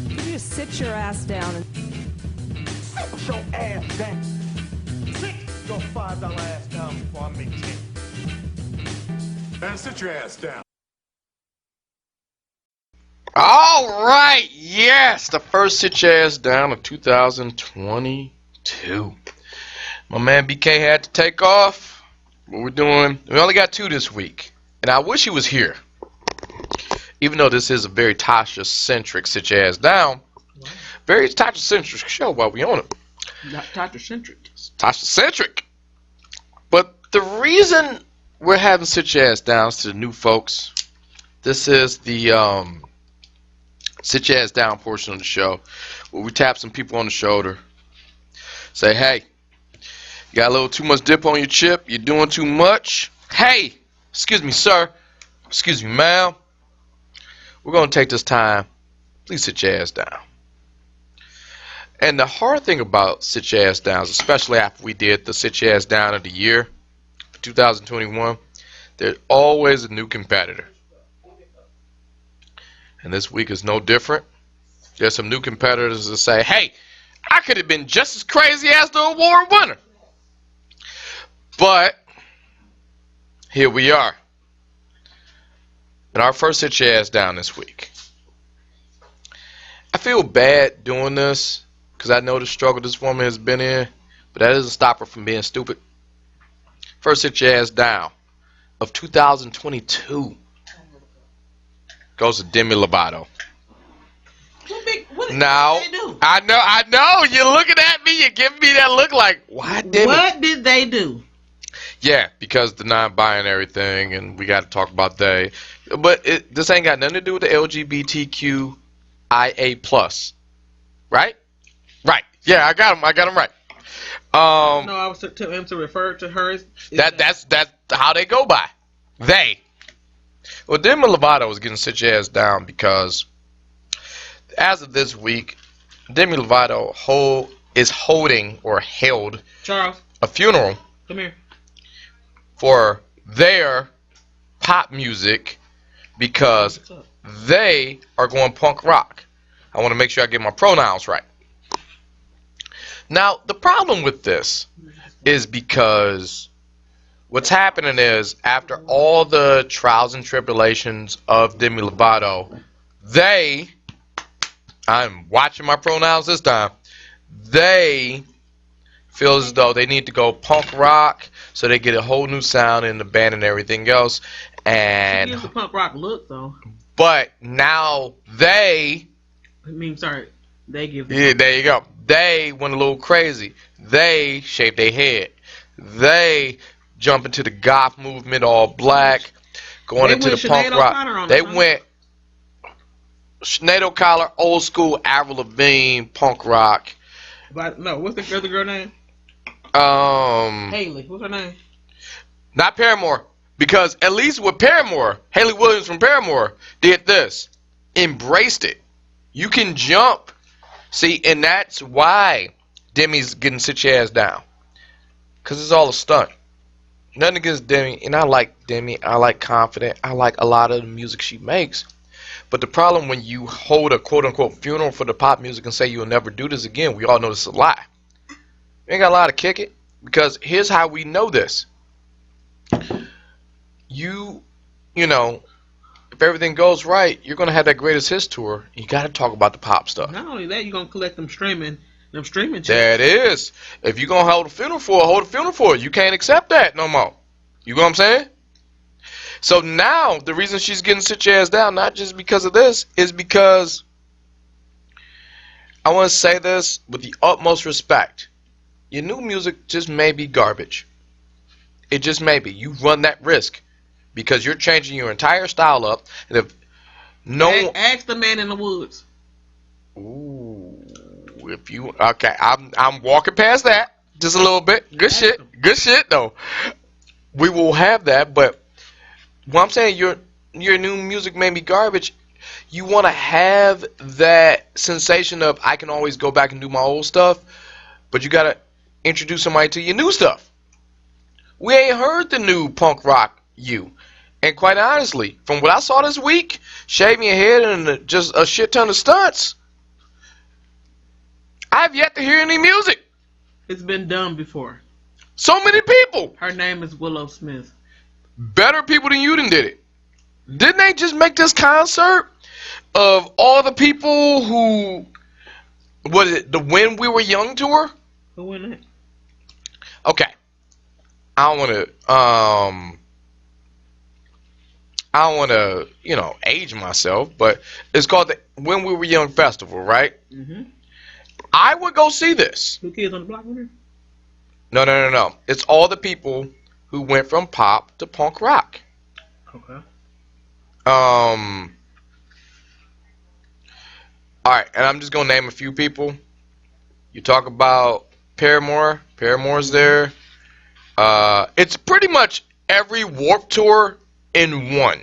You just sit your ass down and Sit your ass down. Sit your $5 ass down before I make 10. Man, sit your ass down. All right, yes, the first Sit Your Ass Down of 2022. My man BK had to take off. What we're doing, we only got 2 this week, and I wish he was here. Even though this is a very Tasha-centric Sit Your Ass Down, very Tasha-centric show while we on it. Not Tasha-centric. Tasha-centric. But the reason we're having Sit Your Ass Downs to the new folks, this is the Sit Your Ass Down portion of the show where we tap some people on the shoulder, say, hey, you got a little too much dip on your chip, you're doing too much. Hey, excuse me, sir, excuse me, ma'am, we're going to take this time, please sit your ass down. And the hard thing about Sit Your Ass Downs, especially after we did the Sit Your Ass Down of the year, 2021, there's always a new competitor. And this week is no different. There's some new competitors that say, hey, I could have been just as crazy as the award winner. But here we are. And our first Sit Your Ass Down this week. I feel bad doing this because I know the struggle this woman has been in, but that doesn't stop her from being stupid. First Sit Your Ass Down of 2022 goes to Demi Lovato. Now, I know, you're looking at me, you're giving me that look like, why Demi? What did they do? Yeah, because the non-binary thing, and we got to talk about they. But this ain't got nothing to do with the LGBTQIA+. Right? Right. Yeah, I got him right. No, I was to him to refer to her as... That's how they go by. They. Well, Demi Lovato was getting Sit Your Ass Down because as of this week, Demi Lovato is holding or held Charles, a funeral come here. for their pop music because they are going punk rock. I want to make sure I get my pronouns right. Now, the problem with this is because what's happening is after all the trials and tribulations of Demi Lovato, I'm watching my pronouns this time, they feel as though they need to go punk rock so they get a whole new sound in the band and everything else. And She gives the punk rock look, though. But now they give Yeah, there you go. They went a little crazy. They shaved their head. They jump into the goth movement, all black, going into the punk rock. They went Sinead O'Connor, old school Avril Lavigne, punk rock. But no, what's the other girl name? Haley. What's her name? Not Paramore, because at least with Paramore, Haley Williams from Paramore did this, embraced it. You can jump. See, and that's why Demi's getting Sit Your Ass Down, because it's all a stunt. Nothing against Demi, and I like Demi. I like Confident. I like a lot of the music she makes. But the problem when you hold a quote-unquote funeral for the pop music and say you'll never do this again, we all know this is a lie. You ain't got a lot to kick it, because here's how we know this. You know, if everything goes right, you're going to have that greatest hits tour. You got to talk about the pop stuff. Not only that, you're going to collect them streaming checks. There it is. If you're going to hold a funeral for it. You can't accept that no more. You know what I'm saying? So now, the reason she's getting Sit Your Ass Down, not just because of this, is because I want to say this with the utmost respect. Your new music just may be garbage. It just may be. You run that risk because you're changing your entire style up. And if ask the man in the woods. Ooh, if you okay, I'm walking past that just a little bit. Good shit though. We will have that, but what I'm saying, your new music may be garbage. You want to have that sensation of I can always go back and do my old stuff, but you gotta introduce somebody to your new stuff. We ain't heard the new punk rock you. And quite honestly, from what I saw this week, shaving your head and just a shit ton of stunts, I've yet to hear any music. It's been done before. So many people. Her name is Willow Smith. Better people than you done did it. Didn't they just make this concert of all the people who, was it the When We Were Young tour? Who won that? Okay. I don't want to, age myself, but it's called the When We Were Young Festival, right? Mm-hmm. I would go see this. Two Kids on the Block winner? No. It's all the people who went from pop to punk rock. Okay. All right, and I'm just gonna name a few people. You talk about Paramore. Paramore's there. It's pretty much every Warped Tour in one.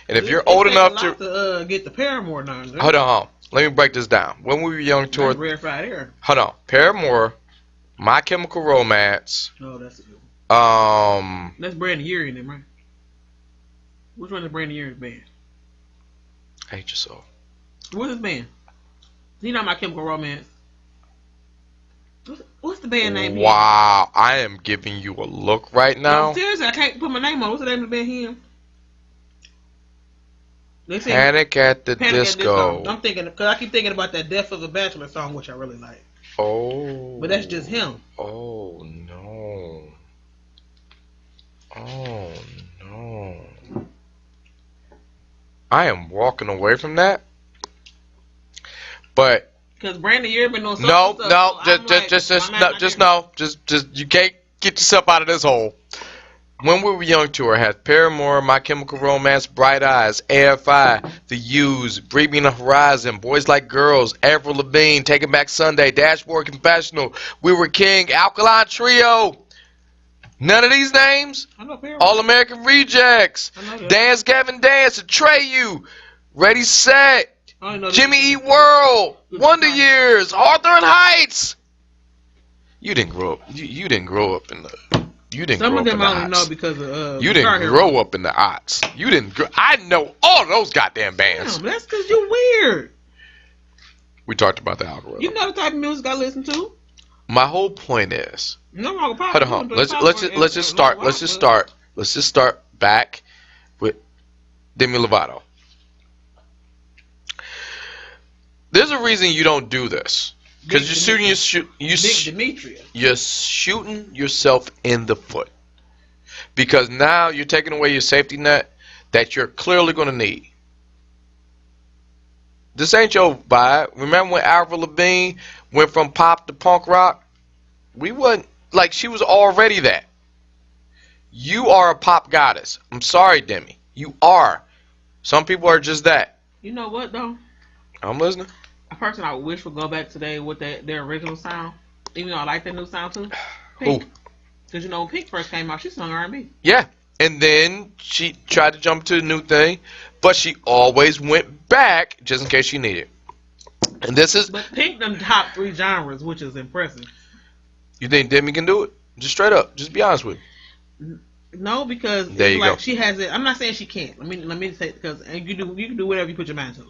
And if you're old enough to get the Paramore now, hold on, let me break this down. When We Were Young tour. Rarefied air. Hold on, Paramore, My Chemical Romance. Oh, that's a good one. That's Brandon Urie in them, right? Which one is Brandon Urie's band? I hate you so. What's his band? You know My Chemical Romance. What's the band name? Wow, I am giving you a look right now. No, seriously, I can't put my name on. What's the name of the band here? Panic at the Disco. I'm thinking, because I keep thinking about that Death of a Bachelor song, which I really like. Oh. But that's just him. Oh, no. Oh, no. I am walking away from that. But because Brandon Urie been on no, you can't get yourself out of this hole. When We Were Young tour has Paramore, My Chemical Romance, Bright Eyes, AFI, The Used, Breathing the Horizon, Boys Like Girls, Avril Lavigne, Taking Back Sunday, Dashboard Confessional, We Were King, Alkaline Trio. None of these names? All American Rejects, Dance Gavin Dance, Atreyu, Ready Set, Jimmy Eat World, Wonder Years, Arthur and Heights. You didn't grow up. You didn't grow up in the. You didn't. Some of them I only know because of. You didn't grow up in the aughts. You didn't. I know all those goddamn bands. Damn, that's because you're weird. We talked about the algorithm. You know the type of music I listen to. My whole point is. No, hold on. Let's just start back with Demi Lovato. There's a reason you don't do this. Because you're shooting yourself in the foot. Because now you're taking away your safety net that you're clearly going to need. This ain't your vibe. Remember when Avril Lavigne went from pop to punk rock? We wasn't, like, she was already that. You are a pop goddess. I'm sorry, Demi. You are. Some people are just that. You know what, though? I'm listening. A person I wish would go back today with their original sound, even though I like their new sound too. Pink. Because when Pink first came out, she sung R&B. Yeah, and then she tried to jump to the new thing, but she always went back just in case she needed. And this is. But Pink them top 3 genres, which is impressive. You think Demi can do it? Just straight up, just be honest with me. No, because there you go. She has it. I'm not saying she can't. Let me say, because you can do whatever you put your mind to.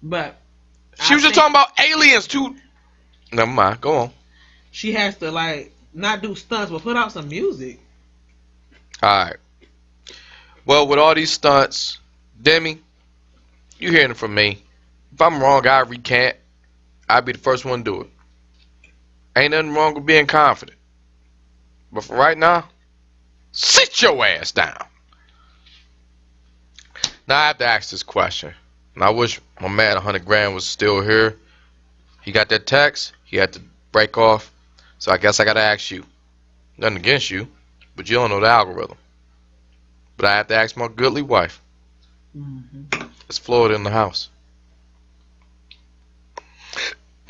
But. She was just talking about aliens too. Never mind. Go on. She has to not do stunts, but put out some music. All right. Well, with all these stunts, Demi, you hearing it from me. If I'm wrong, I recant. I'll be the first one to do it. Ain't nothing wrong with being confident. But for right now, sit your ass down. Now I have to ask this question. And I wish my man 100 grand was still here. He got that text. He had to break off. So I guess I got to ask you. Nothing against you, but you don't know the algorithm. But I have to ask my goodly wife. Mm-hmm. Is Florida in the house?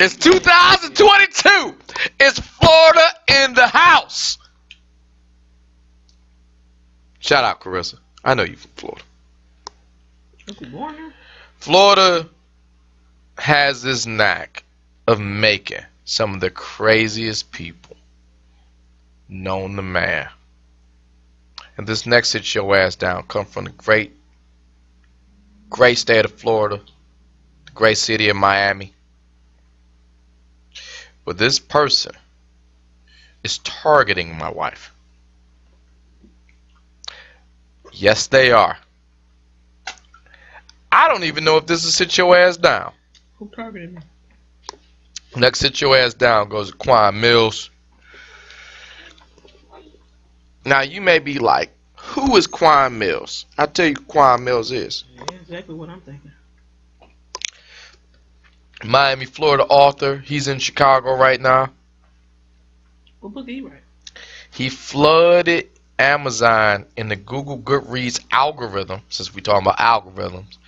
It's 2022. Is Florida in the house? Shout out, Carissa. I know you from Florida. Was he born here? Florida has this knack of making some of the craziest people known to man. And this next Sit Your Ass Down come from the great state of Florida, the great city of Miami. But this person is targeting my wife. Yes, they are. I don't even know if this is Sit Your Ass Down. Who targeted me? Next Sit Your Ass Down goes to Quan Mills. Now you may be like, who is Quan Mills? I'll tell you who Quan Mills is. Yeah, exactly what I'm thinking. Miami, Florida author. He's in Chicago right now. What book did he write? He flooded Amazon in the Google Goodreads algorithm, since we're talking about algorithms,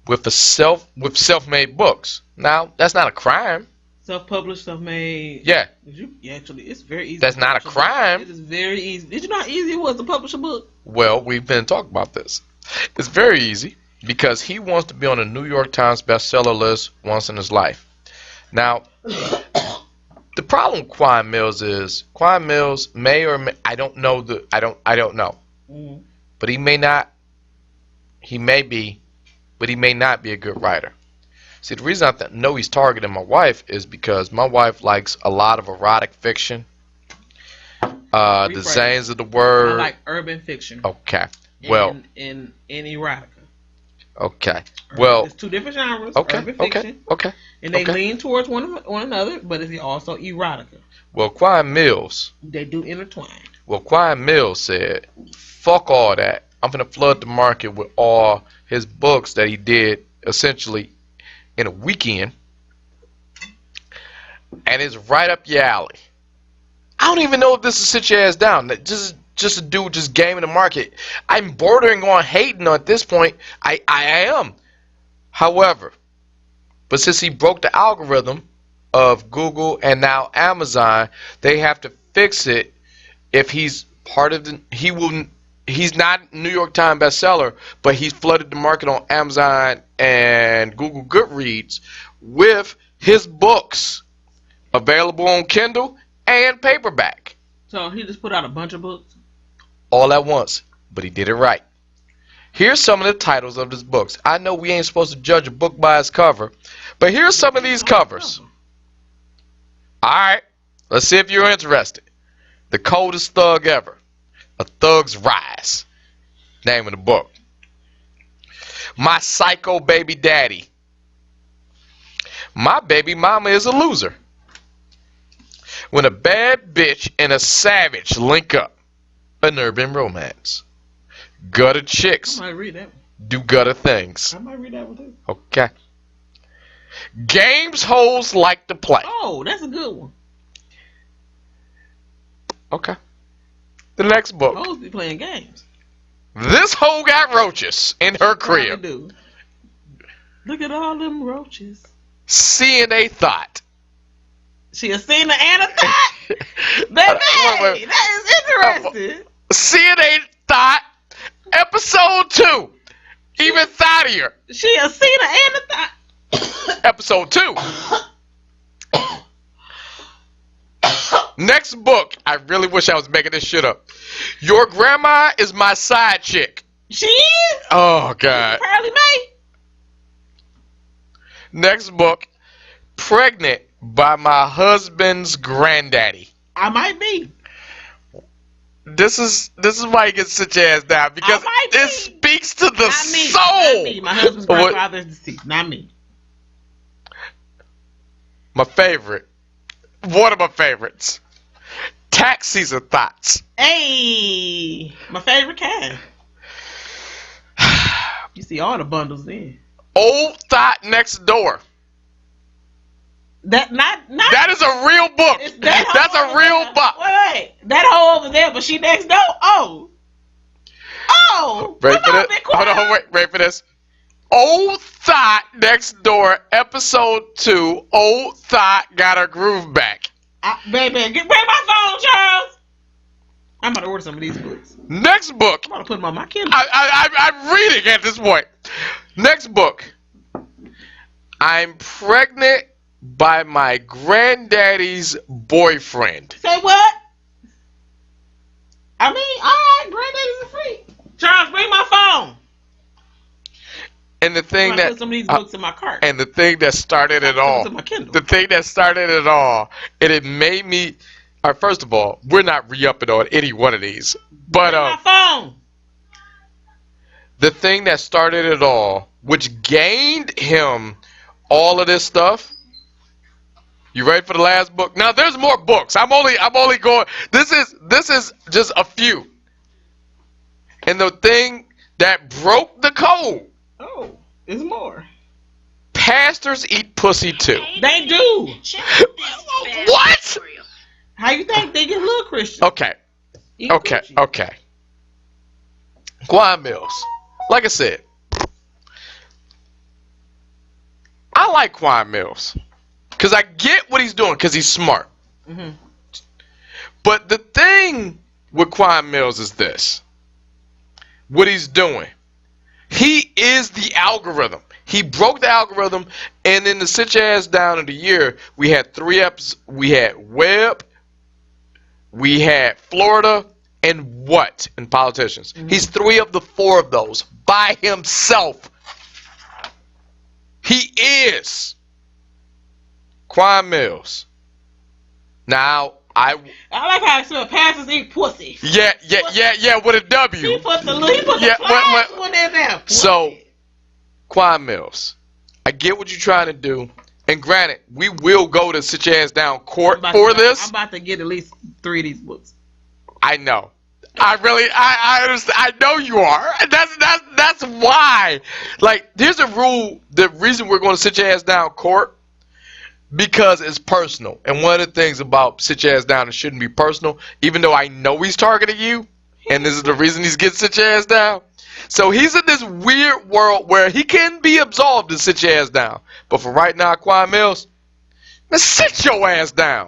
with self-made books. Now, that's not a crime. Self-published, self-made. Yeah. Actually, it's very easy. That's not a crime. It is very easy. Did you know how easy it was to publish a book? Well, we've been talking about this. It's very easy because he wants to be on a New York Times bestseller list once in his life. Now, the problem with Quan Mills is Quan Mills may or may, I don't know. Mm. But he may not. He may be, but he may not be a good writer. See, the reason I know he's targeting my wife is because my wife likes a lot of erotic fiction. The Zanes of the word. I like urban fiction. Okay. Well. In erotica. Okay. Well. It's two different genres. Okay. Urban fiction. Okay. And they lean towards one another, but it's also erotica. Well, Quan Mills. They do intertwine. Well, Quan Mills said, "Fuck all that. I'm gonna flood the market with all his books that he did essentially in a weekend, and it's right up your alley." I don't even know if this is Sit Your Ass Down. Just a dude just gaming the market. I'm bordering on hating at this point. I am. However, but since he broke the algorithm of Google and now Amazon, they have to fix it. If he's part of the, he's not New York Times bestseller, but he's flooded the market on Amazon and Google Goodreads with his books available on Kindle and paperback. So he just put out a bunch of books? All at once, but he did it right. Here's some of the titles of his books. I know we ain't supposed to judge a book by its cover, but here's some of these covers. Alright, let's see if you're interested. The Coldest Thug Ever, A Thug's Rise, name of the book. My Psycho Baby Daddy, My Baby Mama is a Loser. When a Bad Bitch and a Savage Link Up, an Urban Romance. Gutter Chicks I might read that one. Do Gutter Things. I might read that one too. Okay. Games Hoes Like to Play. Oh, that's a good one. Okay. The next book. Hoes be playing games. This hoe got roaches in her crib. Do. Look at all them roaches. Seeing a Thought. She a seen and a thought? Baby, wait. that is interesting. Seeing a Thought. Episode 2. Even thottier. She a seen and a thought. Episode 2. Next book. I really wish I was making this shit up. Your Grandma is My Side Chick. She is? Oh, God. Apparently May. Next book. Pregnant by My Husband's Granddaddy. I might be. This is why you get to sit your ass down, because it speaks to the soul. Not me. My husband's grandfather is deceased. Not me. My favorite. One of my favorites. Tax Season Thoughts. Hey, my favorite kind. You see all the bundles then. Old Thought Next Door. That is a real book. That's a real book. Wait, that hoe over there, but she next door. Oh. Wait for this. Hold on, wait for this. Old Thought Next Door, Episode 2. Old Thought Got Her Groove Back. Baby, bring my phone, Charles. I'm about to order some of these books. Next book. I'm about to put them on my Kindle. I'm reading at this point. Next book. I'm Pregnant by My Granddaddy's Boyfriend. Say what? I mean, alright, And the thing I put some of these books in my cart. and the thing that started it all, To my Kindle. the thing that started it all, and it made me. All right, first of all, we're not re-upping on any one of these, but my phone. the thing that started it all, which gained him all of this stuff. You ready for the last book? Now there's more books. I'm only going. This is just a few. And the thing that broke the code. Oh, there's more. Pastors eat pussy too. They do. What? How you think they get little Christian? Okay. Okay. Quan Mills. Like I said, I like Quan Mills because I get what he's doing because he's smart. Mm-hmm. But the thing with Quan Mills is this. What he's doing. He is the algorithm. He broke the algorithm, and in the Sitchoassdown of the year, we had 3 episodes. We had Webb, we had Florida, and what in politicians. Mm-hmm. He's 3 of the 4 of those by himself. He is Quan Mills. Now, I like how it said pastors eat pussy. Yeah, with a W. He put the flash one in there. So, Quan Mills, I get what you're trying to do. And granted, we will go to Sitchoassdown court for this. I'm about to get at least 3 of these books. I know. I understand. I know you are. That's why. Like, here's a rule. The reason we're going to Sitchoassdown court, because it's personal. And one of the things about Sitchoassdown, it shouldn't be personal, even though I know he's targeting you, and this is the reason he's getting Sitchoassdown. So he's in this weird world where he can be absolved in Sitchoassdown. But for right now, Quan Mills, let's sit your ass down.